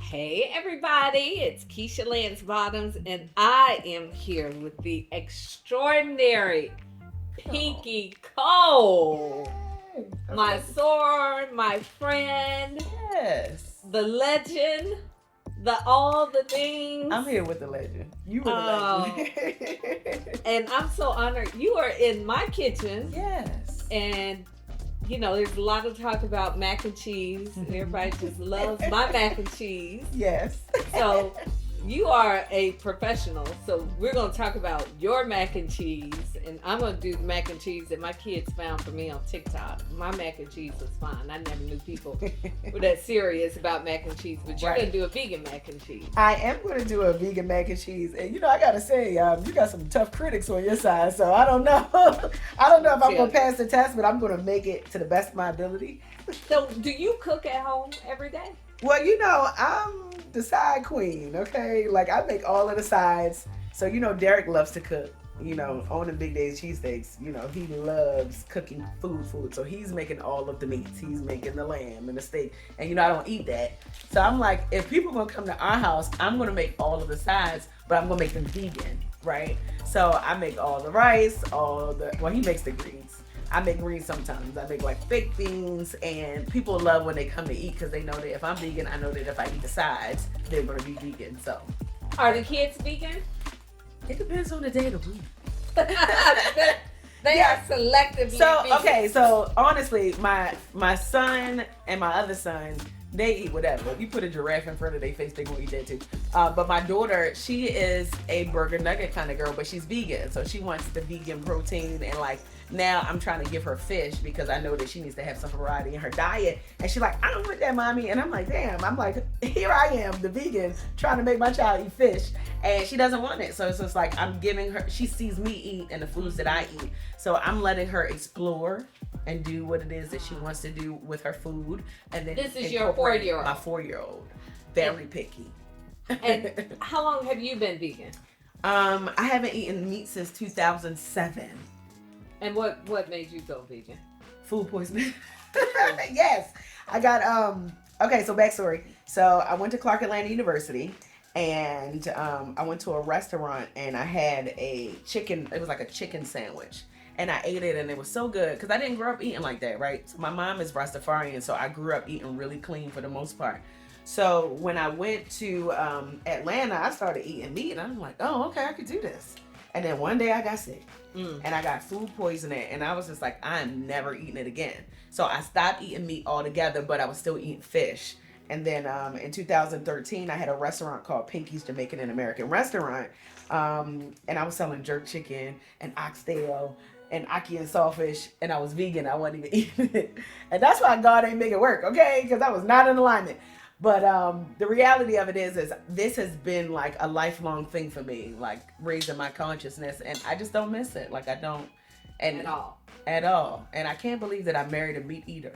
Hey everybody, it's Keisha Lance Bottoms, and I am here with the extraordinary Pinky Cole. Yay. My sword, my friend, Yes. the legend, the all the things. I'm here with the legend. You were the legend. And I'm so honored. You are in my kitchen. Yes. And you know, there's a lot of talk about mac and cheese. Everybody just loves my mac and cheese. Yes. So you are a professional. So we're going to talk about your mac and cheese. And I'm going to do the mac and cheese that my kids found for me on TikTok. My mac and cheese was fine. I never knew people were that serious about mac and cheese. But you're going to do a vegan mac and cheese. I am going to do a vegan mac and cheese. And you know, I got to say, you got some tough critics on your side. So I don't know. I don't know if I'm going to pass the test, but I'm going to make it to the best of my ability. So do you cook at home every day? Well, you know, I'm the side queen, okay? Like, I make all of the sides. So, you know, Derek loves to cook. You know, owning Big Days Cheesesteaks, you know, he loves cooking food. So he's making all of the meats. He's making the lamb and the steak. And, you know, I don't eat that. So I'm like, if people are going to come to our house, I'm going to make all of the sides, but I'm going to make them vegan, right? So I make all the rice, he makes the greens. I make greens sometimes. I make like baked beans, and people love when they come to eat because they know that if I'm vegan, I know that if I eat the sides, they're going to be vegan. So, Are the kids vegan? it depends on the day of the week. They are selectively vegan. Okay, so honestly, my son and my other son, they eat whatever. If you put a giraffe in front of their face, they gonna eat that too. But my daughter, she is a burger nugget kind of girl, but she's vegan, so she wants the vegan protein. And like now, I'm trying to give her fish because I know that she needs to have some variety in her diet. And she's like, I don't want that, mommy. And I'm like, damn. I'm like, here I am, the vegan, trying to make my child eat fish, and she doesn't want it. So it's just like I'm giving her. She sees me eat and the foods that I eat, so I'm letting her explore and do what it is that she wants to do with her food. And then This is your 4-year-old. My 4-year-old, very picky. And how long have you been vegan? I haven't eaten meat since 2007. And what made you go vegan? Food poisoning. Yes, I got okay, so backstory. So I went to Clark Atlanta University, and I went to a restaurant, and I had a chicken. It was like a chicken sandwich. And I ate it, and it was so good because I didn't grow up eating like that, right? So my mom is Rastafarian, so I grew up eating really clean for the most part. So when I went to Atlanta, I started eating meat, and I'm like, oh, okay, I could do this. And then one day I got sick, and I got food poisoning, and I was just like, I'm never eating it again. So I stopped eating meat altogether, but I was still eating fish. And then in 2013, I had a restaurant called Pinky's Jamaican and American Restaurant, and I was selling jerk chicken and oxtail and ackee and sawfish, and I was vegan. I wasn't even eating it. And that's why God ain't make it work, okay? Because I was not in alignment. But the reality of it is this has been like a lifelong thing for me, like raising my consciousness, and I just don't miss it. Like I don't. And at all. And I can't believe that I married a meat eater.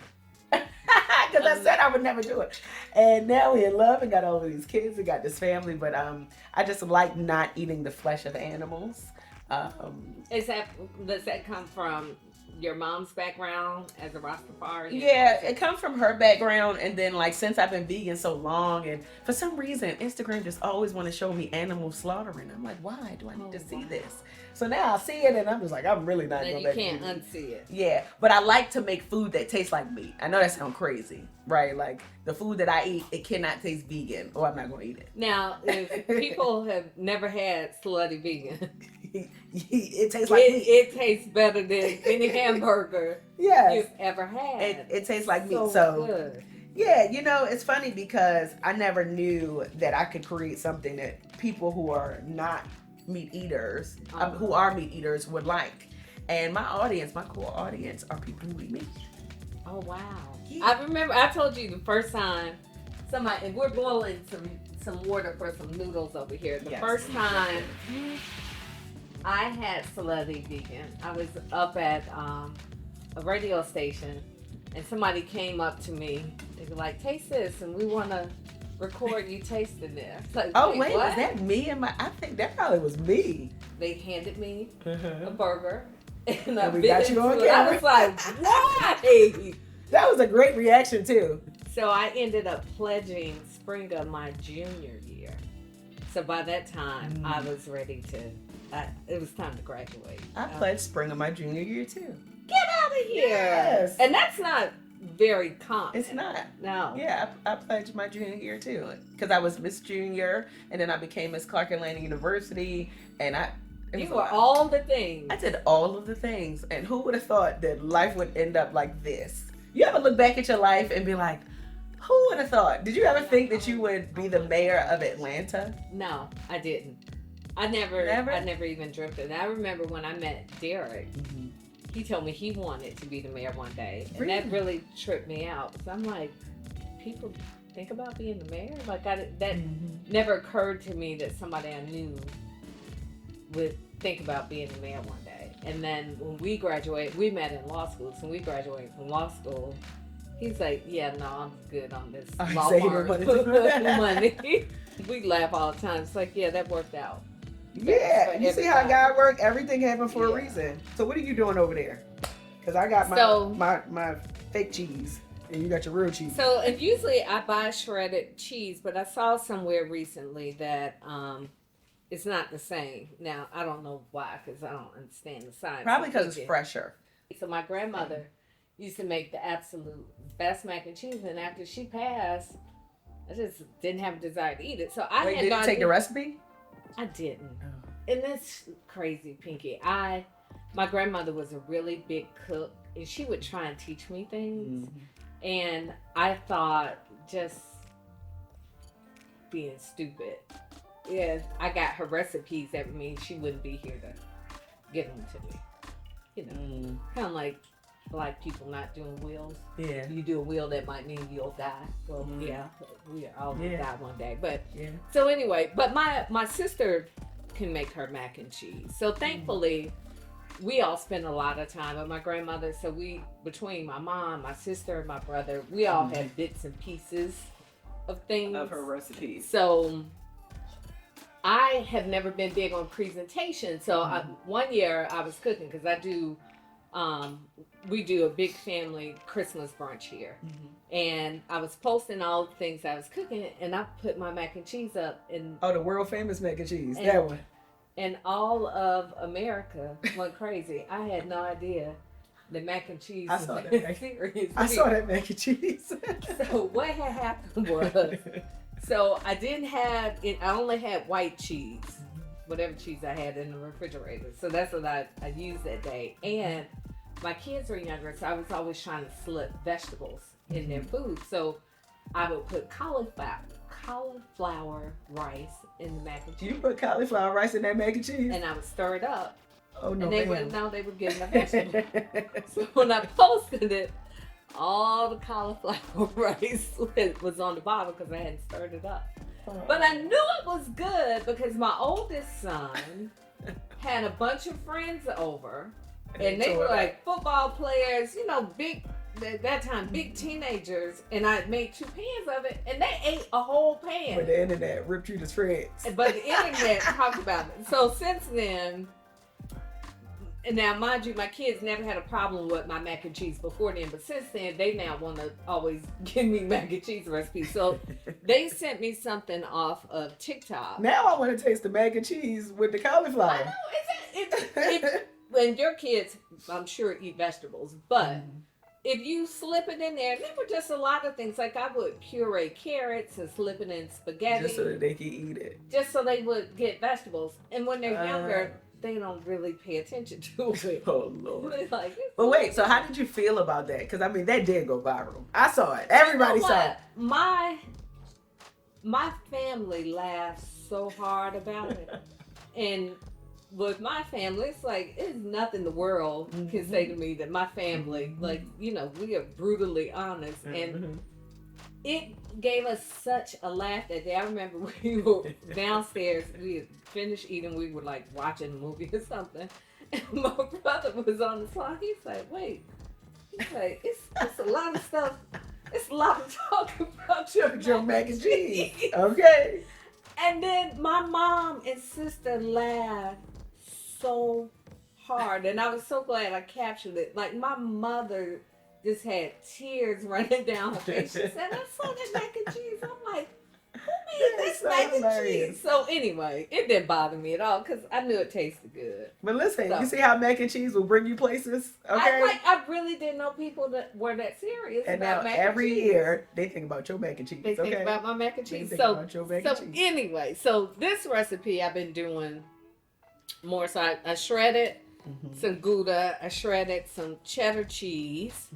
Because I said I would never do it. And now we're in love and got all of these kids and got this family. But I just like not eating the flesh of animals. Does that come from your mom's background as a Rastafarian? Yeah, it comes from her background, and then like since I've been vegan so long, and for some reason Instagram just always want to show me animal slaughtering. I'm like, why do I need to see this? So now I see it, and I'm just like, I'm really not going back. You can't unsee it. Yeah, but I like to make food that tastes like meat. I know that sounds crazy, right? Like the food that I eat, it cannot taste vegan, or I'm not going to eat it. Now, if people have never had Slutty Vegan, it tastes like meat. It tastes better than any hamburger you've ever had. It tastes like meat. So good. Yeah, you know, it's funny because I never knew that I could create something that people who are not meat eaters, who are meat eaters, would like. And my core audience are people who eat meat. Oh, wow. Yeah. I remember I told you the first time and we're boiling some water for some noodles over here. The first time I had Slutty Vegan, I was up at a radio station, and somebody came up to me. They were like, taste this, and we want to record you tasting this. Like, oh, wait, was that me? I think that probably was me. They handed me a burger, and we got you on camera. I was like, why? That was a great reaction, too. So I ended up pledging spring of my junior year. So by that time, I was ready to, it was time to graduate. I pledged spring of my junior year too. Get out of here! Yes. And that's not very common. It's not. No. Yeah, I pledged my junior year too. Because I was Miss Junior, and then I became Miss Clark Atlanta University, and you were all the things. I did all of the things. And who would have thought that life would end up like this? You ever look back at your life and be like, who would have thought? Did you ever think that you would be the mayor of Atlanta? No, I didn't. I never even dreamt it. And I remember when I met Derek, he told me he wanted to be the mayor one day. And that really tripped me out. So I'm like, people think about being the mayor? Like, that never occurred to me that somebody I knew would think about being the mayor one day. And then when we graduated, we met in law school. So when we graduated from law school, he's like, yeah, no, I'm good on this law money. We laugh all the time. It's like, yeah, that worked out. Yeah, you see how God works? Everything happened for a reason. So what are you doing over there? Because I got my fake cheese, and you got your real cheese. So, and usually I buy shredded cheese, but I saw somewhere recently that it's not the same. Now, I don't know why, because I don't understand the science. Probably because it's fresher. So my grandmother used to make the absolute best mac and cheese, and after she passed, I just didn't have a desire to eat it. So I did you take the recipe? I didn't. And that's crazy, Pinky. My grandmother was a really big cook, and she would try and teach me things. And I thought, just being stupid, if I got her recipes, that would mean she wouldn't be here to give them to me. You know, kind of like black people not doing wills. Yeah. You do a will, that might mean you'll die. Well, yeah, we are all gonna die one day. But so anyway, but my sister can make her mac and cheese. So thankfully, we all spend a lot of time with my grandmother. So between my mom, my sister, and my brother, we all have bits and pieces of things. Of her recipes. So I have never been big on presentation. So one year I was cooking, because I do, we do a big family Christmas brunch here. And I was posting all the things I was cooking, and I put my mac and cheese up. The world famous mac and cheese, that one. And all of America went crazy. I had no idea the mac and cheese was serious. I saw that mac and cheese. So what had happened was, so I didn't have it. I only had white cheese, whatever cheese I had in the refrigerator. So that's what I used that day. And my kids were younger, so I was always trying to slip vegetables in their food. So I would put cauliflower rice in the mac and cheese. You put cauliflower rice in that mac and cheese? And I would stir it up. Oh, no, and they wouldn't know they were getting a vegetable. So when I posted it, all the cauliflower rice was on the bottom because I hadn't stirred it up. But I knew it was good because my oldest son had a bunch of friends over, and they were like football players, you know, big, at that time, big teenagers, and I made 2 pans of it, and they ate a whole pan. But the internet ripped you to shreds. But the internet talked about it. So since then, and now mind you, my kids never had a problem with my mac and cheese before then, but since then, they now want to always give me mac and cheese recipes. So they sent me something off of TikTok. Now I want to taste the mac and cheese with the cauliflower. I know, when your kids, I'm sure, eat vegetables, but if you slip it in there, there were just a lot of things. Like I would puree carrots and slip it in spaghetti. Just so that they could eat it. Just so they would get vegetables. And when they're younger, they don't really pay attention to it. Oh, Lord. Like, but wait, so how did you feel about that? Because, I mean, that did go viral. I saw it. Everybody saw it. My family laughs so hard about it. And with my family, it's like, it's nothing the world can say to me that my family, like, you know, we are brutally honest. And it gave us such a laugh that day. I remember we were downstairs, we had finished eating, we were like watching a movie or something. And my brother was on the side. He's like, wait. He's like, it's a lot of stuff. It's a lot of talk about your mac and cheese. Okay. And then my mom and sister laughed so hard, and I was so glad I captured it. Like my mother just had tears running down her face. She said, I saw that mac and cheese. I'm like, mac and hilarious. cheese. So anyway, it didn't bother me at all because I knew it tasted good. But listen, you see how mac and cheese will bring you places? Okay. I really didn't know people that were that serious. And about now mac every and cheese. year they think about your mac and cheese. They think about my mac and cheese. So anyway, so this recipe I've been doing more. So I shredded some Gouda. I shredded some cheddar cheese.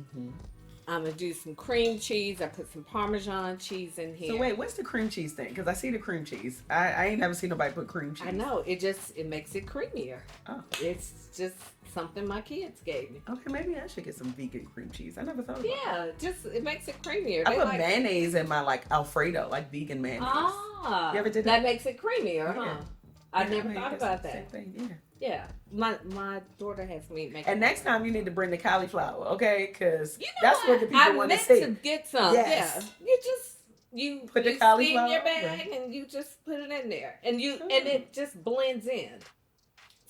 I'm gonna do some cream cheese. I put some Parmesan cheese in here. So wait, what's the cream cheese thing? Because I see the cream cheese. I ain't never seen nobody put cream cheese. I know, it makes it creamier. Oh. It's just something my kids gave me. Okay, maybe I should get some vegan cream cheese. I never thought about that. Just it makes it creamier. I put mayonnaise in my Alfredo, vegan mayonnaise. Ah, you ever did that? That makes it creamier, yeah. huh? I never thought about that. Same thing, yeah. My daughter has me make. And next time you need to bring the cauliflower, okay? Because that's what the people want to see. I meant to get some. Yes. Yeah, you put the cauliflower in your bag and you just put it in there, and it just blends in.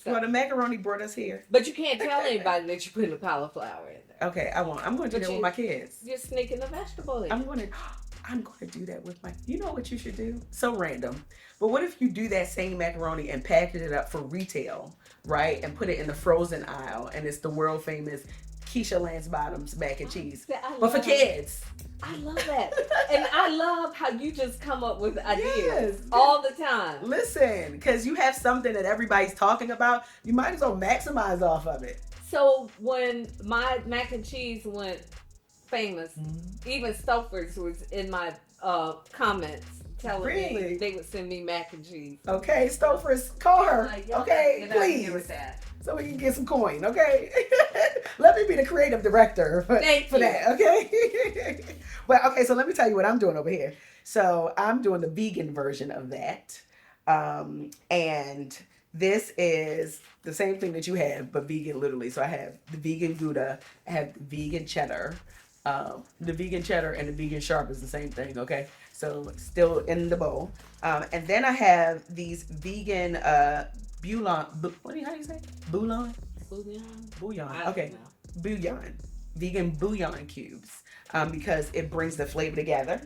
So. Well, the macaroni brought us here, but you can't tell anybody that you put the cauliflower in there. Okay, I won't. I'm going to do that with my kids. You're sneaking the vegetable in. I'm going to do that with my. You know what you should do? So random. But what if you do that same macaroni and package it up for retail, right? And put it in the frozen aisle, and it's the world famous Keisha Lance Bottoms mac and cheese, but for kids. I love that. And I love how you just come up with ideas all the time. Listen, because you have something that everybody's talking about, you might as well maximize off of it. So when my mac and cheese went famous, even Stouffer's was in my comments telling me they would send me mac and cheese. Okay, Stouffer's, call her. Okay, please. With that. So we can get some coin, okay? Let me be the creative director for that, okay? But okay, so let me tell you what I'm doing over here. So I'm doing the vegan version of that. And this is the same thing that you have, but vegan literally. So I have the vegan Gouda, I have the vegan cheddar. The vegan cheddar and the vegan sharp is the same thing, okay? So still in the bowl. And then I have these vegan bouillon. How do you say? Bouillon? Bouillon. Okay. Bouillon. Vegan bouillon cubes. Because it brings the flavor together.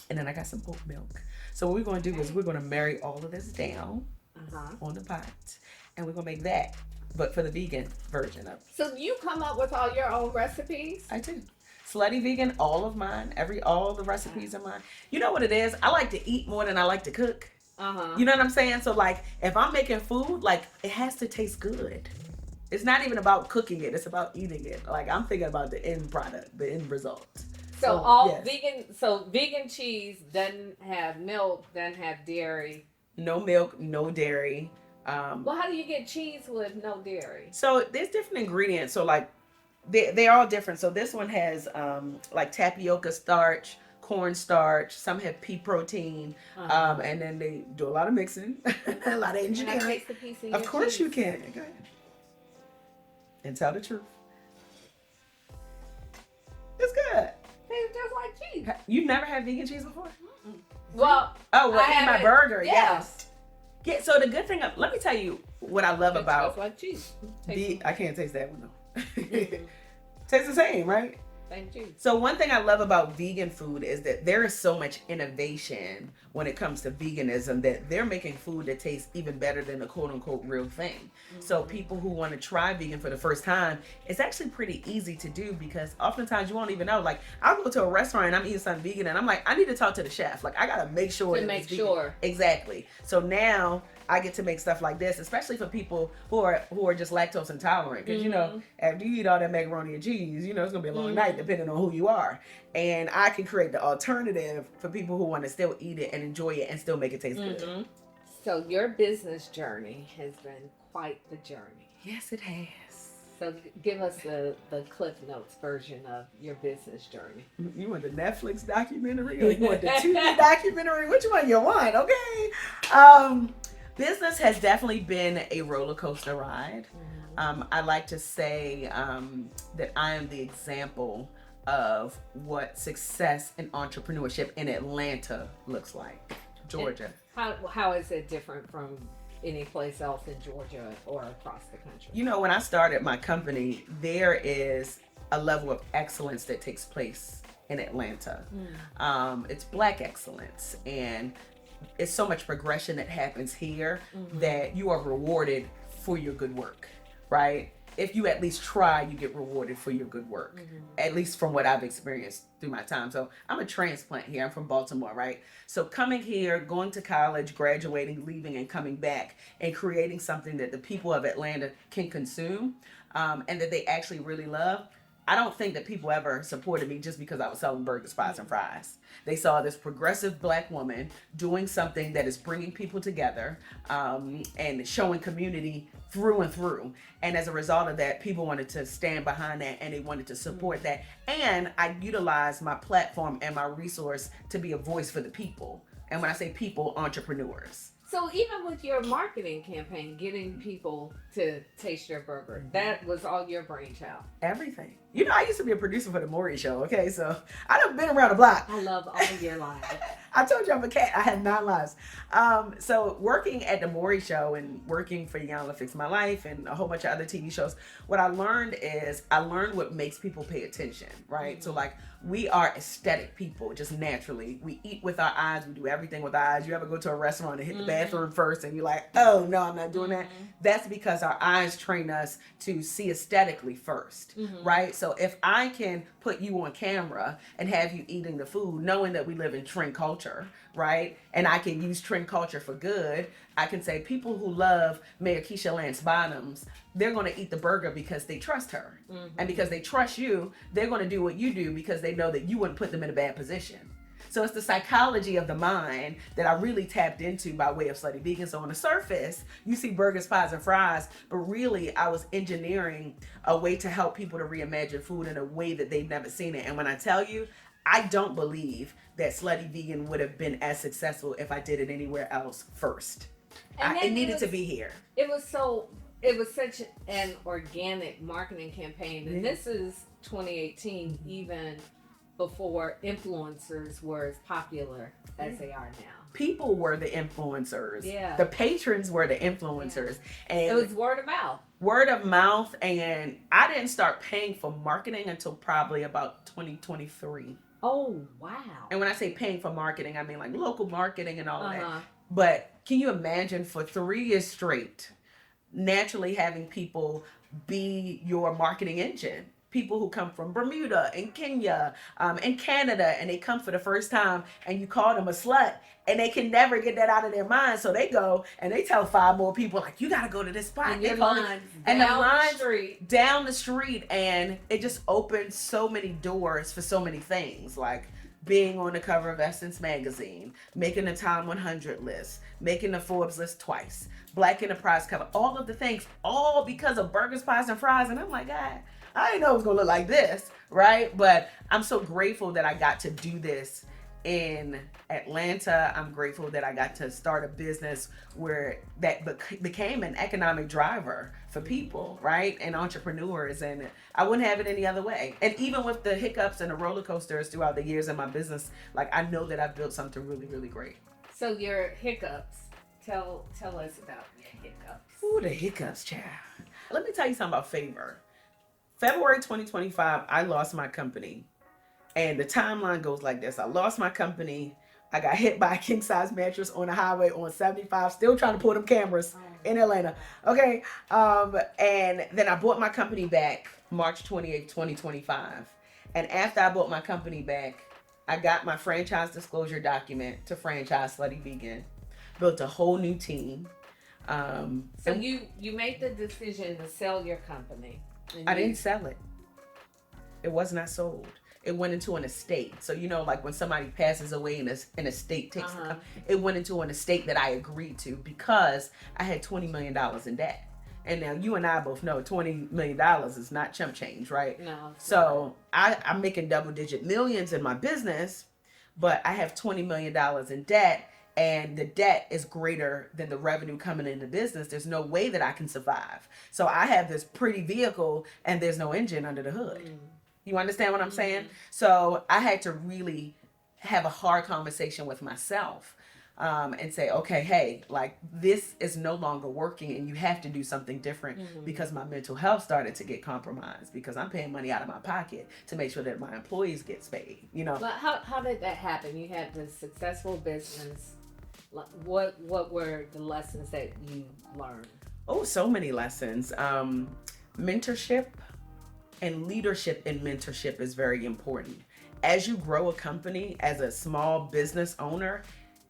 And then I got some oat milk. So what we're going to do is we're going to marry all of this down on the pot. And we're going to make that, but for the vegan version of it. So you come up with all your own recipes? I do. Slutty Vegan, all of mine. All the recipes are mine. You know what it is? I like to eat more than I like to cook. You know what I'm saying? So if I'm making food, it has to taste good. It's not even about cooking it. It's about eating it. I'm thinking about the end product, the end result. So vegan cheese doesn't have milk, doesn't have dairy. No milk, no dairy. Well, how do you get cheese with no dairy? So there's different ingredients. So they're all different. So this one has tapioca starch, cornstarch, some have pea protein, and then they do a lot of mixing, a lot of engineering. Can I taste the piece of Of course cheese? you can. Go ahead. And tell the truth. It's good. Tastes just like cheese. You've never had vegan cheese before? Well, eat my burger. Yes. Yeah. So the good thing, let me tell you what I love about. Just like cheese. I can't taste that one though. Tastes the same, right? Thank you. So one thing I love about vegan food is that there is so much innovation when it comes to veganism that they're making food that tastes even better than the quote unquote real thing. So people who want to try vegan for the first time, it's actually pretty easy to do because oftentimes you won't even know. I'll go to a restaurant and I'm eating something vegan and I'm like, I need to talk to the chef. I gotta make sure to make sure. Exactly. So now I get to make stuff like this, especially for people who are just lactose intolerant. Because after you eat all that macaroni and cheese, it's gonna be a long night depending on who you are. And I can create the alternative for people who want to still eat it and enjoy it and still make it taste good. So your business journey has been quite the journey. Yes, it has. So give us the Cliff Notes version of your business journey. You want the Netflix documentary or you want the TV documentary? Which one you want? Okay. Business has definitely been a roller coaster ride. I like to say that I am the example of what success in entrepreneurship in Atlanta looks like, Georgia. And how is it different from any place else in Georgia or across the country? When I started my company, there is a level of excellence that takes place in Atlanta. It's Black excellence, and it's so much progression that happens here that you are rewarded for your good work, right? If you at least try, you get rewarded for your good work, at least from what I've experienced through my time. So I'm a transplant here. I'm from Baltimore, right? So coming here, going to college, graduating, leaving, and coming back and creating something that the people of Atlanta can consume and that they actually really love. I don't think that people ever supported me just because I was selling burgers, pies, and fries. They saw this progressive Black woman doing something that is bringing people together and showing community through and through. And as a result of that, people wanted to stand behind that and they wanted to support that. And I utilized my platform and my resource to be a voice for the people. And when I say people, entrepreneurs. So even with your marketing campaign, getting people to taste your burger, that was all your brainchild? Everything. You know, I used to be a producer for the Maury Show, okay? So I done been around the block. I love all of your lives. I told you I'm a cat. I had 9 lives. So working at the Maury Show and working for Yana Fix My Life and a whole bunch of other TV shows, what I learned is what makes people pay attention, right? So like, we are aesthetic people, just naturally. We eat with our eyes. We do everything with our eyes. You ever go to a restaurant and hit the bathroom first and you're like, oh, no, I'm not doing that. That's because our eyes train us to see aesthetically first, right? So if I can put you on camera and have you eating the food, knowing that we live in trend culture, right? And I can use trend culture for good. I can say people who love Mayor Keisha Lance Bottoms, they're going to eat the burger because they trust her. And because they trust you, they're going to do what you do because they know that you wouldn't put them in a bad position. So it's the psychology of the mind that I really tapped into by way of Slutty Vegan. So on the surface, you see burgers, pies, and fries, but really I was engineering a way to help people to reimagine food in a way that they've never seen it. And when I tell you, I don't believe that Slutty Vegan would have been as successful if I did it anywhere else first. It needed to be here. It was such an organic marketing campaign. And this is 2018, even before influencers were as popular as they are now. People were the influencers. Yeah. The patrons were the influencers. And it was word of mouth. Word of mouth. And I didn't start paying for marketing until probably about 2023. Oh, wow. And when I say paying for marketing, I mean like local marketing and all of that. But can you imagine for 3 years straight, naturally having people be your marketing engine? People who come from Bermuda and Kenya and Canada, and they come for the first time and you call them a slut and they can never get that out of their mind. So they go and they tell 5 more people, like, you got to go to this spot. And the lines down the street. And it just opens so many doors for so many things, like being on the cover of Essence magazine, making the Time 100 list, making the Forbes list twice, Black Enterprise cover, all of the things, all because of burgers, pies, and fries. And I'm like, God, I didn't know it was going to look like this, right? But I'm so grateful that I got to do this in Atlanta. I'm grateful that I got to start a business where that became an economic driver for people, right? And entrepreneurs. And I wouldn't have it any other way. And even with the hiccups and the roller coasters throughout the years in my business, like, I know that I've built something really, really great. So your hiccups, tell us about your hiccups. Ooh, the hiccups, child. Let me tell you something about favor. February 2025, I lost my company. And the timeline goes like this. I lost my company. I got hit by a king size mattress on the highway on 75, still trying to pull them cameras in Atlanta. Okay. And then I bought my company back March 28th, 2025. And after I bought my company back, I got my franchise disclosure document to franchise Slutty Vegan, built a whole new team. So you made the decision to sell your company. I didn't sell it. It was not sold. It went into an estate. So, you know, like when somebody passes away and an estate takes it went into an estate that I agreed to because I had $20 million in debt. And now you and I both know $20 million is not chump change, right? No. So I'm making double-digit millions in my business, but I have $20 million in debt. And the debt is greater than the revenue coming into business. There's no way that I can survive. So I have this pretty vehicle and there's no engine under the hood. You understand what I'm saying? So I had to really have a hard conversation with myself and say, okay, hey, like, this is no longer working and you have to do something different because my mental health started to get compromised because I'm paying money out of my pocket to make sure that my employees get paid, you know. But how did that happen? You had this successful business What were the lessons that you learned? Oh, so many lessons. Mentorship and leadership in mentorship is very important. As you grow a company, as a small business owner,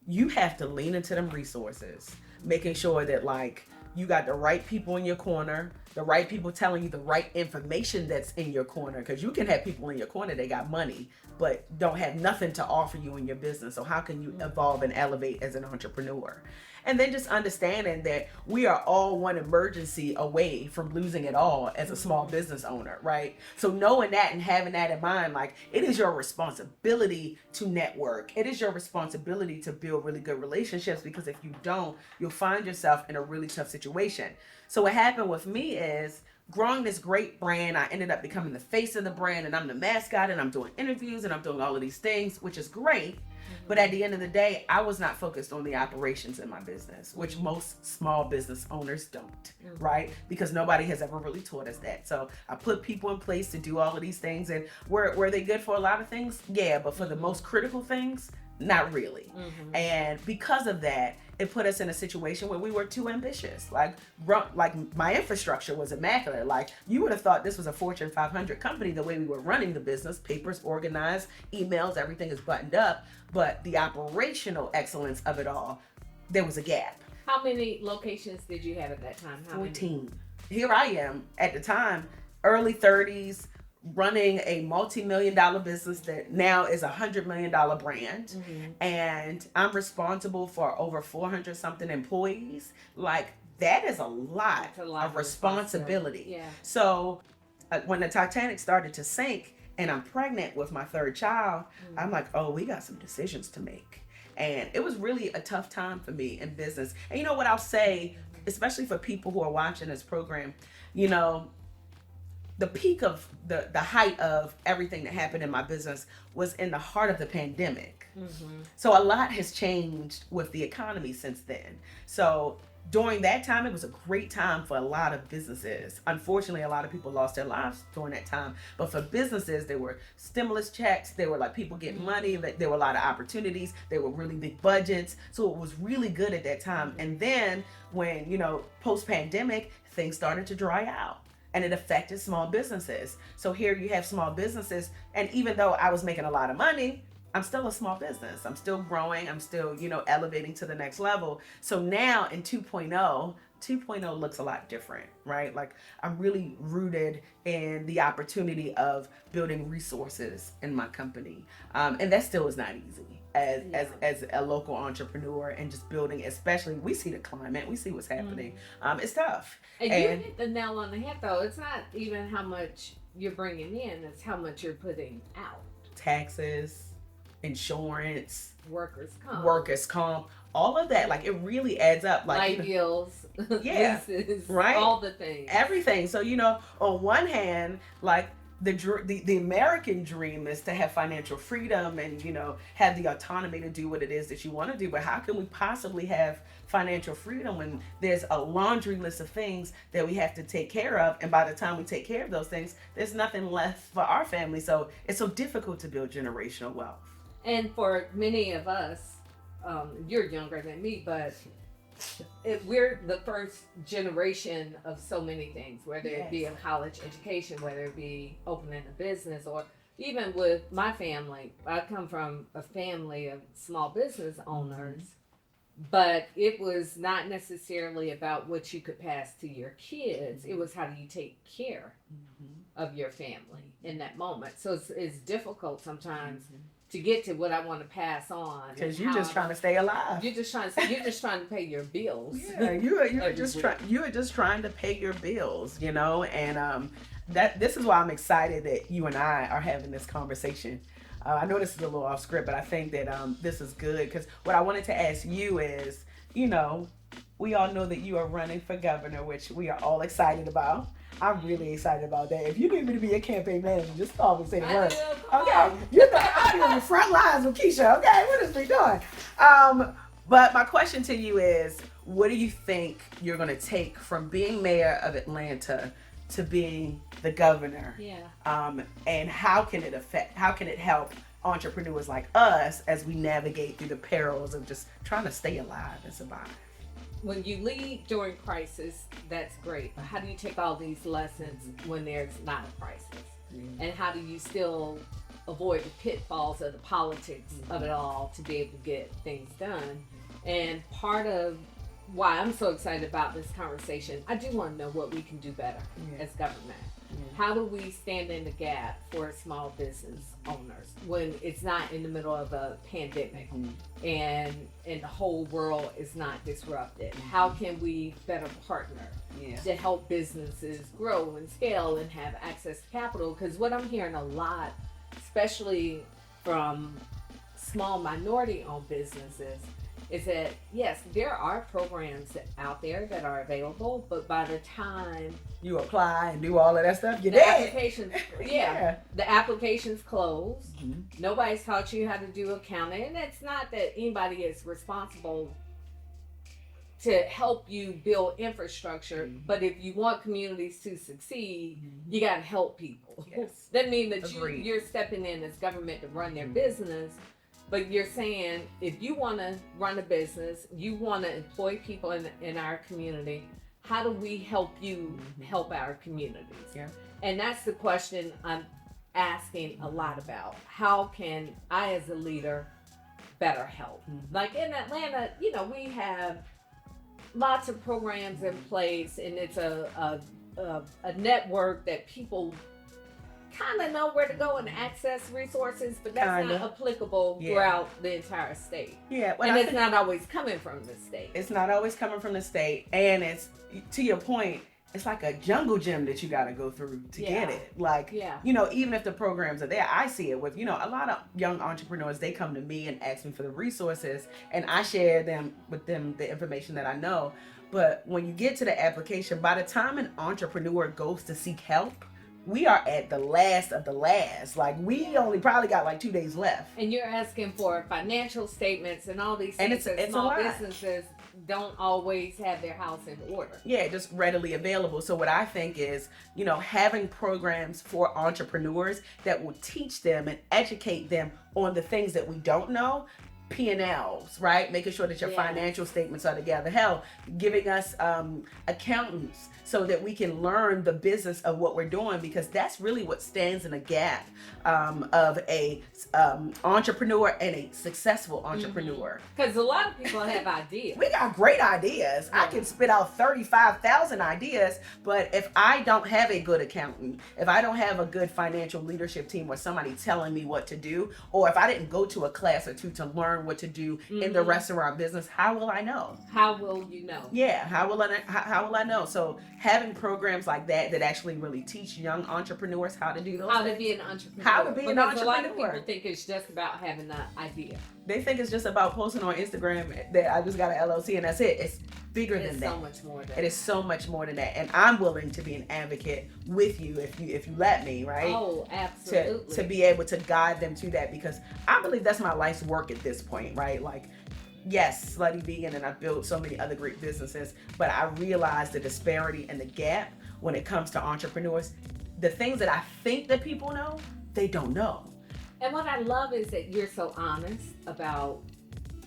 you have to lean into them resources, making sure that like you got the right people in your corner, the right people telling you the right information that's in your corner. Because you can have people in your corner, they got money, but don't have nothing to offer you in your business. So how can you evolve and elevate as an entrepreneur? And then just understanding that we are all one emergency away from losing it all as a small business owner, right? So knowing that and having that in mind, like it is your responsibility to network. It is your responsibility to build really good relationships, because if you don't, you'll find yourself in a really tough situation. So what happened with me is growing this great brand, I ended up becoming the face of the brand, and I'm the mascot, and I'm doing interviews, and I'm doing all of these things, which is great. But at the end of the day, I was not focused on the operations in my business, which most small business owners don't, right? Because nobody has ever really taught us that. So I put people in place to do all of these things, and were they good for a lot of things? Yeah, but for the most critical things, not really. And because of that, it put us in a situation where we were too ambitious. Like my infrastructure was immaculate. Like you would have thought this was a Fortune 500 company the way we were running the business, papers organized, emails, everything is buttoned up. But the operational excellence of it all, there was a gap. How many locations did you have at that time? 14. Here I am at the time, early 30s, running a multi-million-dollar business that now is $100 million brand. And I'm responsible for over 400 something employees. Like that is a lot of responsibility. Yeah. So when the Titanic started to sink and I'm pregnant with my third child, I'm like, oh, we got some decisions to make. And it was really a tough time for me in business. And you know what I'll say, especially for people who are watching this program, you know, the peak of the height of everything that happened in my business was in the heart of the pandemic. So a lot has changed with the economy since then. So during that time, it was a great time for a lot of businesses. Unfortunately, a lot of people lost their lives during that time. But for businesses, there were stimulus checks. There were like people getting money. There were a lot of opportunities. There were really big budgets. So it was really good at that time. And then when, you know, post-pandemic, things started to dry out. And it affected small businesses. So here you have small businesses. And even though I was making a lot of money, I'm still a small business. I'm still growing. I'm still, you know, elevating to the next level. So now in 2.0 looks a lot different, right? Like I'm really rooted in the opportunity of building resources in my company. And that still is not easy as a local entrepreneur, and just building, especially we see the climate, we see what's happening. It's tough. And you hit the nail on the head though. It's not even how much you're bringing in, it's how much you're putting out. Taxes, insurance, workers comp, all of that, like it really adds up. Like light bills, leases, right, all the things, everything. So you know, on one hand, like the American dream is to have financial freedom and, you know, have the autonomy to do what it is that you want to do. But how can we possibly have financial freedom when there's a laundry list of things that we have to take care of, and by the time we take care of those things, there's nothing left for our family. So it's so difficult to build generational wealth. And for many of us, you're younger than me, but we're the first generation of so many things, whether it be a college education, whether it be opening a business, or even with my family. I come from a family of small business owners, but it was not necessarily about what you could pass to your kids. It was how do you take care of your family in that moment. So it's difficult sometimes to get to what I want to pass on, because you're just trying to stay alive. You're just trying to pay your bills. Yeah, you are just trying to pay your bills, you know. And this is why I'm excited that you and I are having this conversation. I know this is a little off script, but I think that this is good, because what I wanted to ask you is, you know, we all know that you are running for governor, which we are all excited about. I'm really excited about that. If you need me to be a campaign manager, just call me and say the word. Okay, you know, I'm on the front lines with Keisha. Okay, what is we doing? But my question to you is, what do you think you're going to take from being mayor of Atlanta to being the governor? Yeah. And how can it help entrepreneurs like us as we navigate through the perils of just trying to stay alive and survive. When you lead during crisis, that's great. But how do you take all these lessons when there's not a crisis? And how do you still avoid the pitfalls of the politics of it all to be able to get things done? And part of why I'm so excited about this conversation, I do want to know what we can do better as government. How do we stand in the gap for small business owners when it's not in the middle of a pandemic and the whole world is not disrupted? How can we better partner to help businesses grow and scale and have access to capital? Because what I'm hearing a lot, especially from small minority-owned businesses, is that yes, there are programs out there that are available, but by the time you apply and do all of that stuff, you're the dead. applications, the applications close. Nobody's taught you how to do accounting, and it's not that anybody is responsible to help you build infrastructure, but if you want communities to succeed, you got to help people. That means that you're stepping in as government to run their business. But you're saying, if you want to run a business, you want to employ people in our community, how do we help you help our communities? And that's the question I'm asking a lot about. How can I, as a leader, better help? Like in Atlanta, we have lots of programs in place, and it's a network that people kind of know where to go and access resources, but that's not applicable throughout the entire state. And it's not always coming from the state. It's not always coming from the state, and it's, to your point, it's like a jungle gym that you got to go through to get it. Like, even if the programs are there, I see it with, a lot of young entrepreneurs, they come to me and ask me for the resources, and I share with them the information that I know. But when you get to the application, by the time an entrepreneur goes to seek help, we are at the last of the last. Like, we only probably got like 2 days left. And you're asking for financial statements and all these things that small businesses don't always have their house in order. Just readily available. So what I think is, having programs for entrepreneurs that will teach them and educate them on the things that we don't know. P&Ls, right? Making sure that your financial statements are together. Hell, giving us accountants so that we can learn the business of what we're doing, because that's really what stands in a gap of a entrepreneur and a successful entrepreneur. Because a lot of people have ideas. We got great ideas. I can spit out 35,000 ideas, but if I don't have a good accountant, if I don't have a good financial leadership team or somebody telling me what to do, or if I didn't go to a class or two to learn what to do in the restaurant business, how will I know? How will you know? How will I know? So having programs like that actually really teach young entrepreneurs how to do those things. To be an entrepreneur. How to be an entrepreneur. A lot of people think it's just about having an idea. They think it's just about posting on Instagram that I just got an LLC and that's it. It's bigger than that. It's so much more than that. It is so much more than that. And I'm willing to be an advocate with you if you let me, right? Oh, absolutely. To be able to guide them to that, because I believe that's my life's work at this point, right? Like, yes, Slutty Vegan, and I've built so many other great businesses, but I realize the disparity and the gap when it comes to entrepreneurs. The things that I think that people know, they don't know. And what I love is that you're so honest about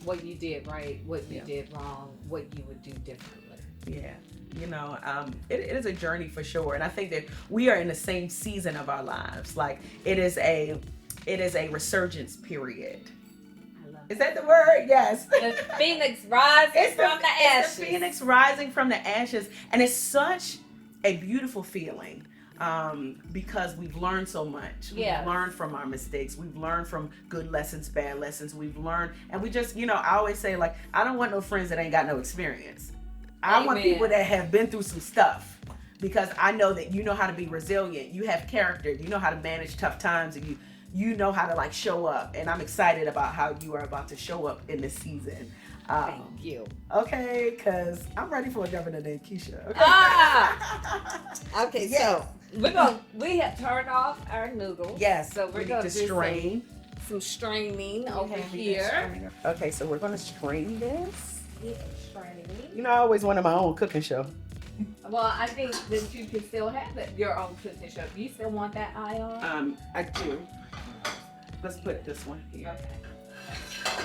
what you did right, what you did wrong, what you would do differently. It is a journey for sure. And I think that we are in the same season of our lives. Like, it is a resurgence period. Is that the word? Yes. The phoenix rising from the ashes. It's the phoenix rising from the ashes. And it's such a beautiful feeling. Because we've learned so much. We've learned from our mistakes. We've learned from good lessons, bad lessons. We've learned, and we just, I always say, like, I don't want no friends that ain't got no experience. I want people that have been through some stuff, because I know that you know how to be resilient. You have character. You know how to manage tough times, and you know how to, like, show up. And I'm excited about how you are about to show up in this season. Thank you. Okay, because I'm ready for a governor named Keisha. Okay, okay, yes. So we have turned off our noodles. Yes, so we're going to strain. Some straining over here. Okay, so we're going to strain this. Yeah, straining. I always wanted my own cooking show. Well, I think that you can still have your own cooking show. Do you still want that eye on? I do. let's put this one here. Okay.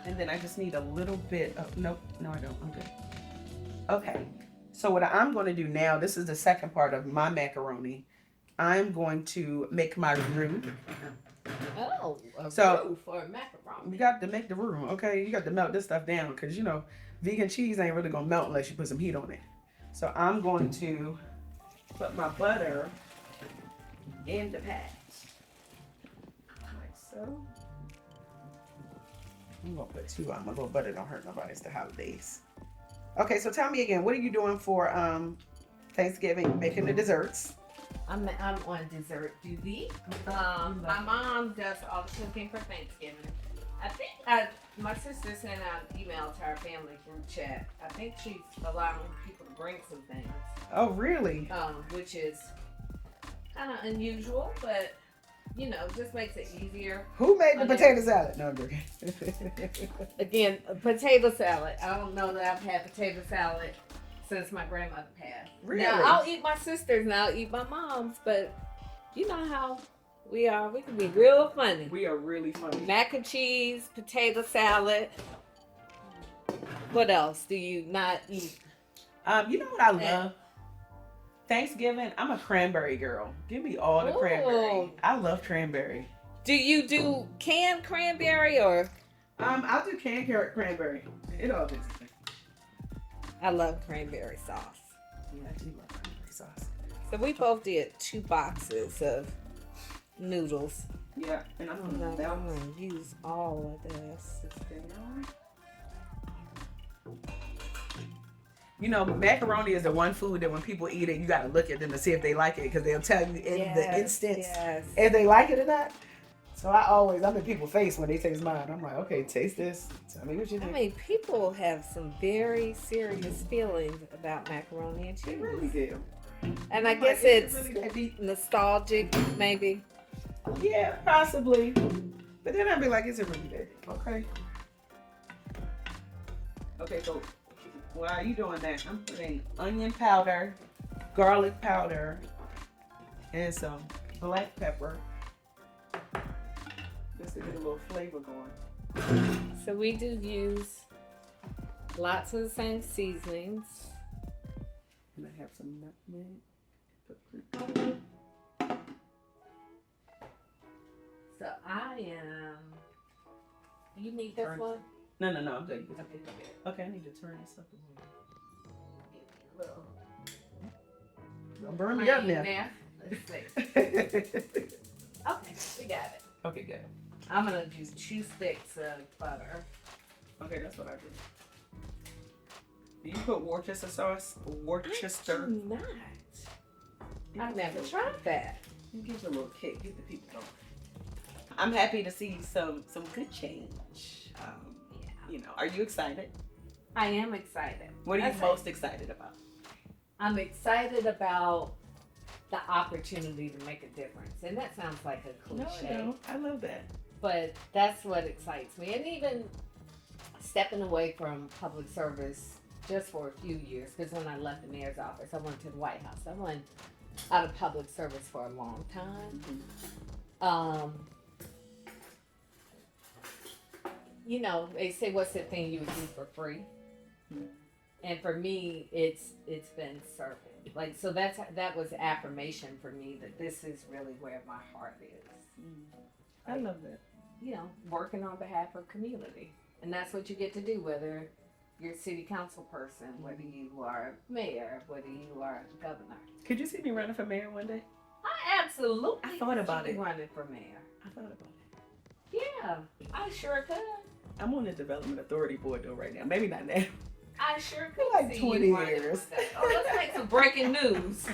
And then I just need a little bit of, no, I don't. I'm good. Okay. So what I'm going to do now, this is the second part of my macaroni. I'm going to make my roux. Oh, roux for a macaroni. You got to make the roux, okay? You got to melt this stuff down because, you know, vegan cheese ain't really going to melt unless you put some heat on it. So I'm going to put my butter in the pat. Like so. I'm going to put 2 on. My little butter don't hurt nobody. It's the holidays. Okay, so tell me again, what are you doing for Thanksgiving? Making the desserts. I'm on dessert duty. My mom does all the cooking for Thanksgiving. I think my sister sent out an email to our family group chat. I think she's allowing people to bring some things. Oh, really? Which is kind of unusual, but you know, just makes it easier. Who made the potato salad? No, I'm joking. Again, a potato salad. I don't know that I've had potato salad since my grandmother passed. Really? Now, I'll eat my sister's and I'll eat my mom's, but you know how we are. We can be real funny. We are really funny. Mac and cheese, potato salad. What else do you not eat? You know what I love? Thanksgiving, I'm a cranberry girl. Give me all the cranberry. I love cranberry. Do you do canned cranberry or? I'll do canned cranberry. It all tastes the same. I love cranberry sauce. Yeah, I do love cranberry sauce. So we both did 2 boxes of noodles. Yeah, and I'm gonna use all of this. You know, macaroni is the one food that when people eat it, you got to look at them to see if they like it because they'll tell you in the instant if they like it or not. So I'm in people's face when they taste mine. I'm like, okay, taste this. Tell me what you think. I mean, people have some very serious feelings about macaroni and cheese. They really do. And I guess it's really nostalgic, maybe. Yeah, possibly. But then I'd be like, is it really that deep? Okay. Okay, so while you doing that, I'm putting onion powder, garlic powder, and some black pepper. Just to get a little flavor going. So we do use lots of the same seasonings. And I have some nutmeg. So I am. You need this one? No, I'm good. Okay, I need to turn this up a little. Don't burn me up now. Let's see. Okay, we got it. Okay, good. I'm gonna do 2 sticks of butter. Okay, that's what I do. Do you put Worcester sauce? Worcester? I do not. I've never tried that. It gives a little kick. Get the people going. I'm happy to see some good change. You know, are you excited? I am excited. What are you most excited about? I'm excited about the opportunity to make a difference. And that sounds like a cliche. No, I love that. But that's what excites me. And even stepping away from public service just for a few years, because when I left the mayor's office, I went to the White House. I went out of public service for a long time. Mm-hmm. You know, they say, what's the thing you would do for free? Mm-hmm. And for me, it's been serving. Like, so that was affirmation for me that this is really where my heart is. I love that. You know, working on behalf of community. And that's what you get to do, whether you're a city council person, whether you are mayor, whether you are governor. Could you see me running for mayor one day? I absolutely. I thought about it. Running for mayor. I thought about it. Yeah, I sure could. I'm on the development authority board though right now. Maybe not now. I sure could. Like 20 years. Oh, let's make some breaking news.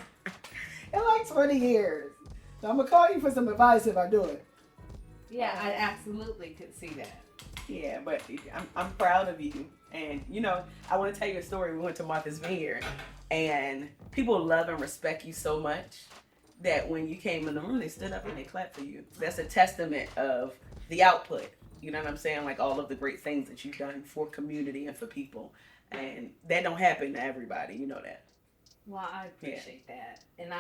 In like 20 years. So I'm gonna call you for some advice if I do it. Yeah, I absolutely could see that. Yeah, but I'm proud of you. And you know, I want to tell you a story. We went to Martha's Vineyard, and people love and respect you so much that when you came in the room, they stood up and they clapped for you. That's a testament of the output. You know what I'm saying? Like all of the great things that you've done for community and for people. And that don't happen to everybody. You know that. Well, I appreciate that. And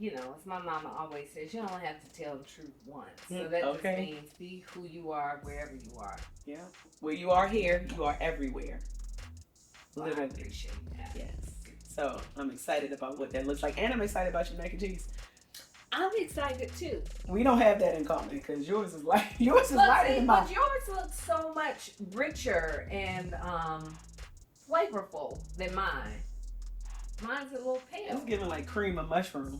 as my mama always says, you don't have to tell the truth once. So that just means be who you are wherever you are. Yeah. Where you are here, you are everywhere. Well, I appreciate that. Yes. So I'm excited about what that looks like. And I'm excited about your mac and cheese. I'm excited too. We don't have that in common because yours is lighter than mine. But yours looks so much richer and flavorful than mine. Mine's a little pale. It's giving like cream of mushroom.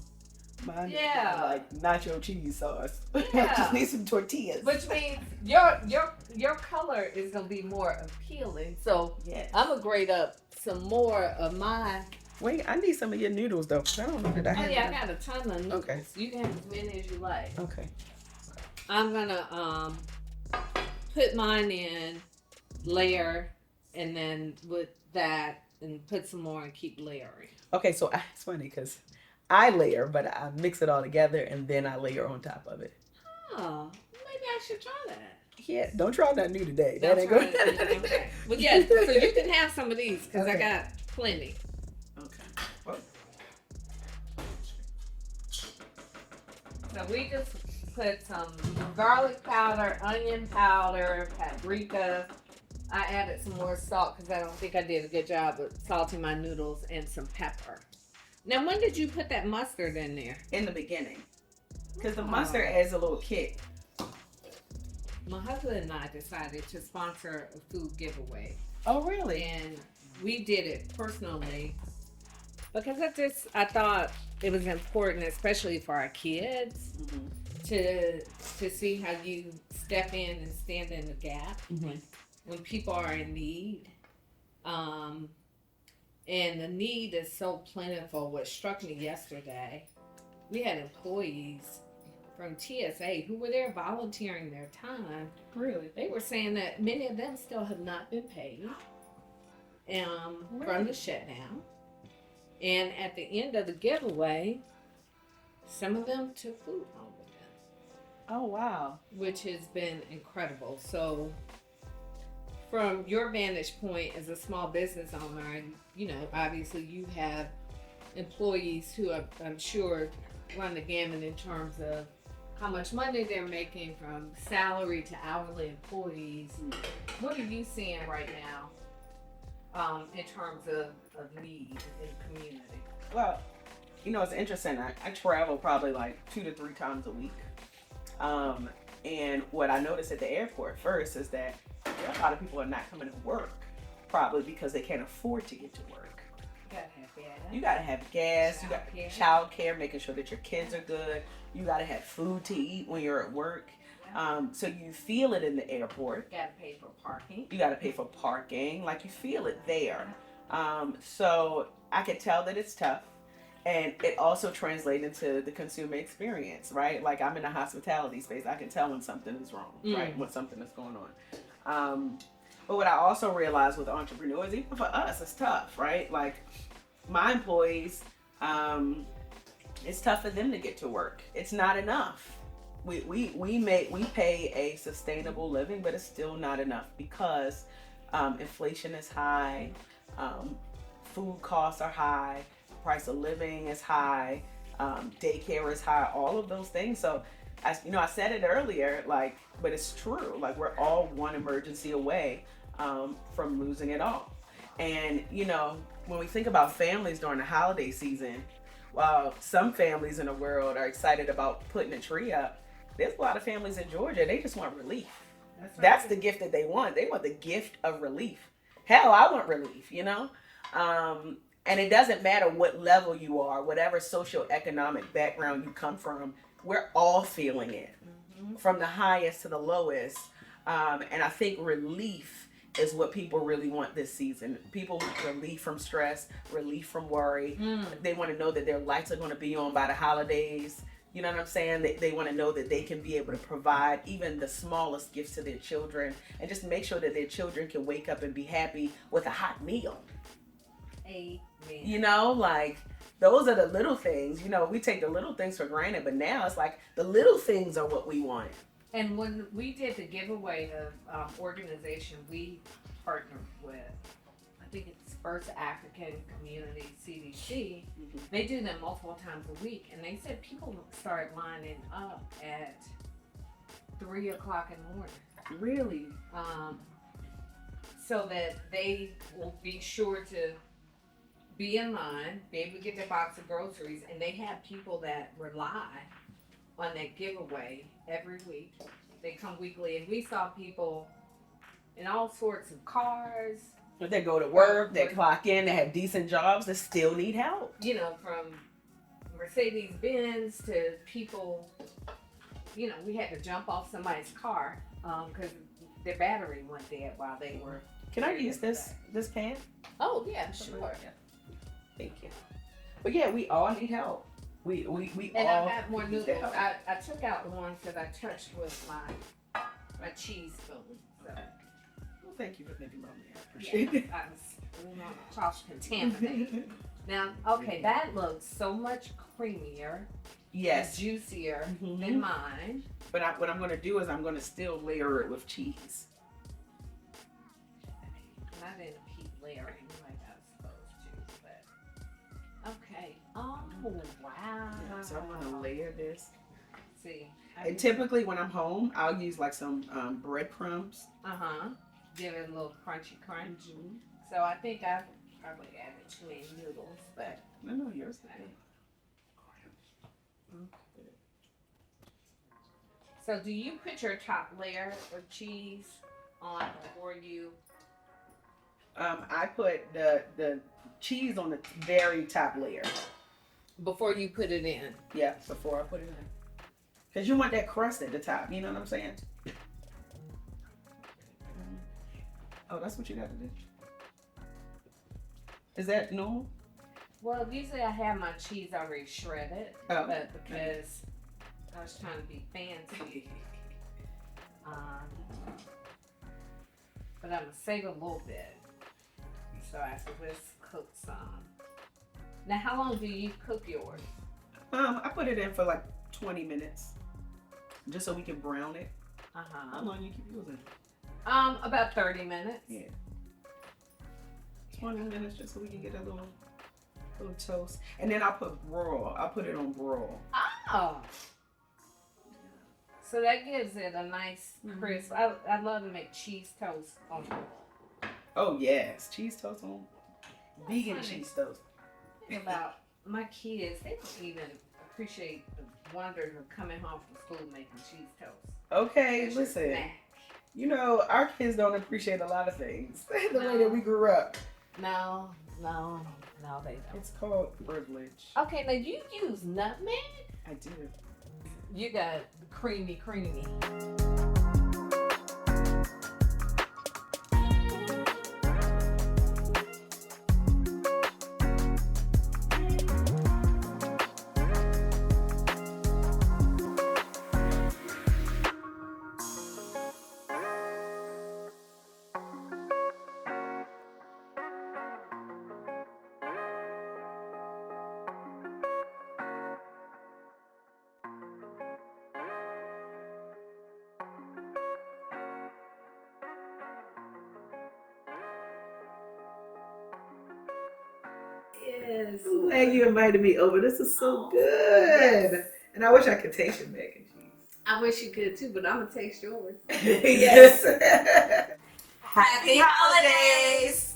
Mine is like nacho cheese sauce. Yeah. Just need some tortillas. Which means your color is gonna be more appealing. So I'm gonna grade up some more of my. Wait, I need some of your noodles though. I don't know that I have. Oh yeah, I got a ton of noodles. Okay. You can have as many as you like. Okay. I'm gonna put mine in, layer, and then with that, and put some more and keep layering. Okay, so it's funny because I layer, but I mix it all together and then I layer on top of it. Oh, maybe I should try that. Yeah, don't try nothing new today. That ain't good. Okay. Well, yeah, so you can have some of these because I got plenty. Okay. So we just put some garlic powder, onion powder, paprika. I added some more salt because I don't think I did a good job of salting my noodles, and some pepper. Now, when did you put that mustard in there? In the beginning. Because the mustard adds a little kick. My husband and I decided to sponsor a food giveaway. Oh, really? And we did it personally because I thought it was important, especially for our kids, to see how you step in and stand in the gap when people are in need. And the need is so plentiful. What struck me yesterday, we had employees from TSA who were there volunteering their time. Really? They were saying that many of them still have not been paid from the shutdown. And at the end of the giveaway, some of them took food home with them. Oh, wow. Which has been incredible. So from your vantage point as a small business owner, obviously you have employees who I'm sure run the gamut in terms of how much money they're making from salary to hourly employees. What are you seeing right now in terms of need in the community? Well, it's interesting. I travel probably like 2 to 3 times a week. And what I noticed at the airport first is that a lot of people are not coming to work, probably because they can't afford to get to work. You gotta have gas. You got child care, making sure that your kids are good. You gotta have food to eat when you're at work. So you feel it in the airport. You gotta pay for parking. You gotta pay for parking. Like, you feel it there. So I could tell that it's tough. And it also translates into the consumer experience, right? Like, I'm in a hospitality space. I can tell when something is wrong, right? When something is going on. But what I also realized with entrepreneurs, even for us, it's tough, right? Like, my employees, it's tough for them to get to work. It's not enough. We pay a sustainable living, but it's still not enough because inflation is high, food costs are high, price of living is high, daycare is high, all of those things. So I said it earlier, but it's true. Like, we're all one emergency away from losing it all. And when we think about families during the holiday season, while some families in the world are excited about putting a tree up, there's a lot of families in Georgia, they just want relief. That's the gift that they want. They want the gift of relief. Hell, I want relief, and it doesn't matter what level you are, whatever socioeconomic background you come from, we're all feeling it, from the highest to the lowest. And I think relief is what people really want this season. People want relief from stress, relief from worry. They want to know that their lights are going to be on by the holidays. You know what I'm saying? They want to know that they can be able to provide even the smallest gifts to their children and just make sure that their children can wake up and be happy with a hot meal. Amen. Those are the little things. We take the little things for granted, but now it's like the little things are what we want. And when we did the giveaway of organization, we partnered with think it's First African Community CDC. They do them multiple times a week, and they said people start lining up at 3 o'clock in the morning. Really? So that they will be sure to be in line, be able to get their box of groceries, and they have people that rely on that giveaway every week. They come weekly, and we saw people in all sorts of cars. They go to work, they clock in, they have decent jobs, they still need help. You know, from Mercedes-Benz to people, you know, we had to jump off somebody's car because their battery went dead while they were. Can I use this pan? Oh, yeah, sure. Thank you. But yeah, we all need help. We and all I got more need noodles. help. I took out the ones that I touched with my cheese spoon. So. Well, thank you for thinking about me. I appreciate it. I was cross contaminated. Now, okay, that looks so much creamier, Yes, juicier than mine. but what I'm going to do is I'm going to still layer it with cheese. And I didn't keep layering like I was supposed to, but okay. Oh wow! Yeah, so I'm going to layer this. See, And typically when I'm home, I'll use like some breadcrumbs. Give it a little crunchy crunch. So I think I probably added too many noodles, but No, yours. So do you put your top layer of cheese on before you? I put the cheese on the very top layer. Before you put it in. Yeah, before I put it in. Because you want that crust at the top, you know what I'm saying? Oh, that's what you got to do? Is that normal? Well, usually I have my cheese already shredded, but because I was trying to be fancy, but I'm gonna save a little bit, so after this cook some. Now, how long do you cook yours? I put it in for like 20 minutes, just so we can brown it. How long you keep yours in? About 30 minutes. Yeah. 20 minutes just so we can get a little toast. And then I'll put broil. I'll put it on broil. Oh. So that gives it a nice crisp. I love to make cheese toast on broil. Oh yes, cheese toast on vegan cheese toast. Think about my kids, they don't even appreciate the wonders of coming home from school making cheese toast. Okay, It's listen. your snack. You know, our kids don't appreciate a lot of things the way that we grew up. No, they don't. It's called privilege. Okay, now you use nutmeg? I do. You got creamy. Yes. I'm glad you invited me over. This is so good. Yes. And I wish I could taste your mac and cheese. I wish you could too, but I'm gonna taste yours. Yes. Happy holidays!